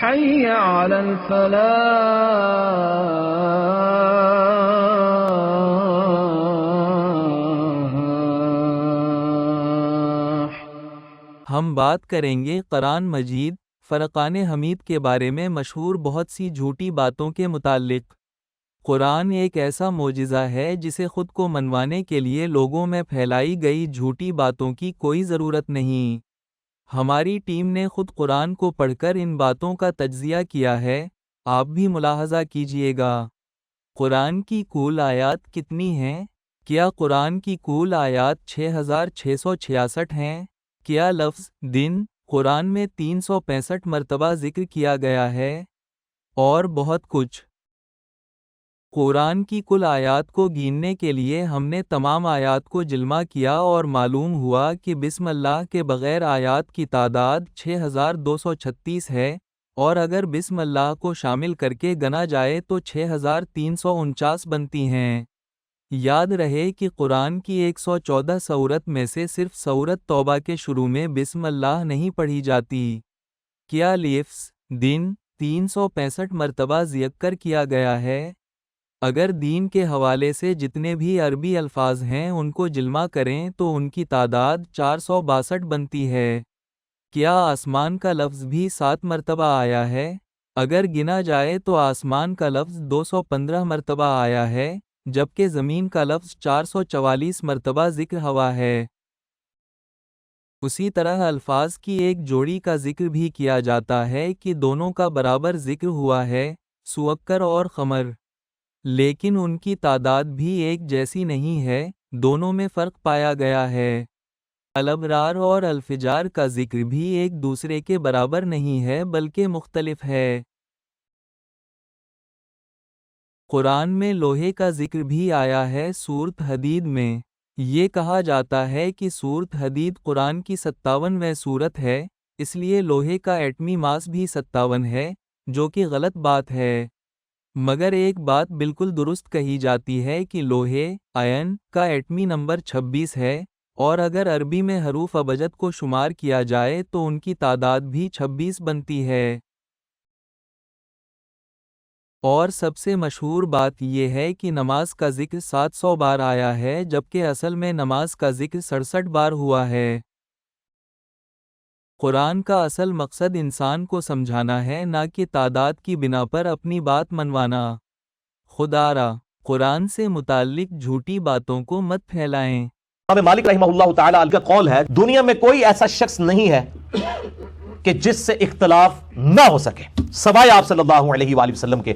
حي على الفلاح۔ ہم بات کریں گے قرآن مجید فرقان حمید کے بارے میں مشہور بہت سی جھوٹی باتوں کے متعلق۔ قرآن ایک ایسا معجزہ ہے جسے خود کو منوانے کے لیے لوگوں میں پھیلائی گئی جھوٹی باتوں کی کوئی ضرورت نہیں۔ ہماری ٹیم نے خود قرآن کو پڑھ کر ان باتوں کا تجزیہ کیا ہے، آپ بھی ملاحظہ کیجئے گا۔ قرآن کی کل آیات کتنی ہیں؟ کیا قرآن کی کل آیات 6666 ہیں؟ کیا لفظ دن قرآن میں 365 مرتبہ ذکر کیا گیا ہے؟ اور بہت کچھ۔ قرآن کی کل آیات کو گننے کے لیے ہم نے تمام آیات کو جمع کیا اور معلوم ہوا کہ بسم اللہ کے بغیر آیات کی تعداد 6236 ہے، اور اگر بسم اللہ کو شامل کر کے گنا جائے تو 6349 بنتی ہیں۔ یاد رہے کہ قرآن کی 114 سورت میں سے صرف سورت توبہ کے شروع میں بسم اللہ نہیں پڑھی جاتی۔ کیا لفظ دن 365 مرتبہ ذکر کیا گیا ہے؟ اگر دین کے حوالے سے جتنے بھی عربی الفاظ ہیں ان کو جمع کریں تو ان کی تعداد 462 بنتی ہے۔ کیا آسمان کا لفظ بھی 7 مرتبہ آیا ہے؟ اگر گنا جائے تو آسمان کا لفظ 215 مرتبہ آیا ہے، جبکہ زمین کا لفظ 444 مرتبہ ذکر ہوا ہے۔ اسی طرح الفاظ کی ایک جوڑی کا ذکر بھی کیا جاتا ہے کہ دونوں کا برابر ذکر ہوا ہے، سوکر اور خمر، لیکن ان کی تعداد بھی ایک جیسی نہیں ہے، دونوں میں فرق پایا گیا ہے۔ الابرار اور الفجار کا ذکر بھی ایک دوسرے کے برابر نہیں ہے بلکہ مختلف ہے۔ قرآن میں لوہے کا ذکر بھی آیا ہے سورۃ حدید میں۔ یہ کہا جاتا ہے کہ سورۃ حدید قرآن کی 57ویں سورت ہے، اس لیے لوہے کا ایٹمی ماس بھی 57 ہے، جو کہ غلط بات ہے۔ مگر ایک بات بالکل درست کہی جاتی ہے کہ لوہے آئن کا ایٹمی نمبر 26 ہے، اور اگر عربی میں حروف ابجد کو شمار کیا جائے تو ان کی تعداد بھی 26 بنتی ہے۔ اور سب سے مشہور بات یہ ہے کہ نماز کا ذکر 700 بار آیا ہے جبکہ اصل میں نماز کا ذکر 67 بار ہوا ہے۔ قرآن کا اصل مقصد انسان کو سمجھانا ہے، نہ کہ تعداد کی بنا پر اپنی بات منوانا۔ خدا را قرآن سے متعلق جھوٹی باتوں کو مت پھیلائیں۔ امام مالک رحمہ اللہ تعالیٰ کا قول ہے، دنیا میں کوئی ایسا شخص نہیں ہے کہ جس سے اختلاف نہ ہو سکے سوائے آپ صلی اللہ علیہ وآلہ وسلم کے۔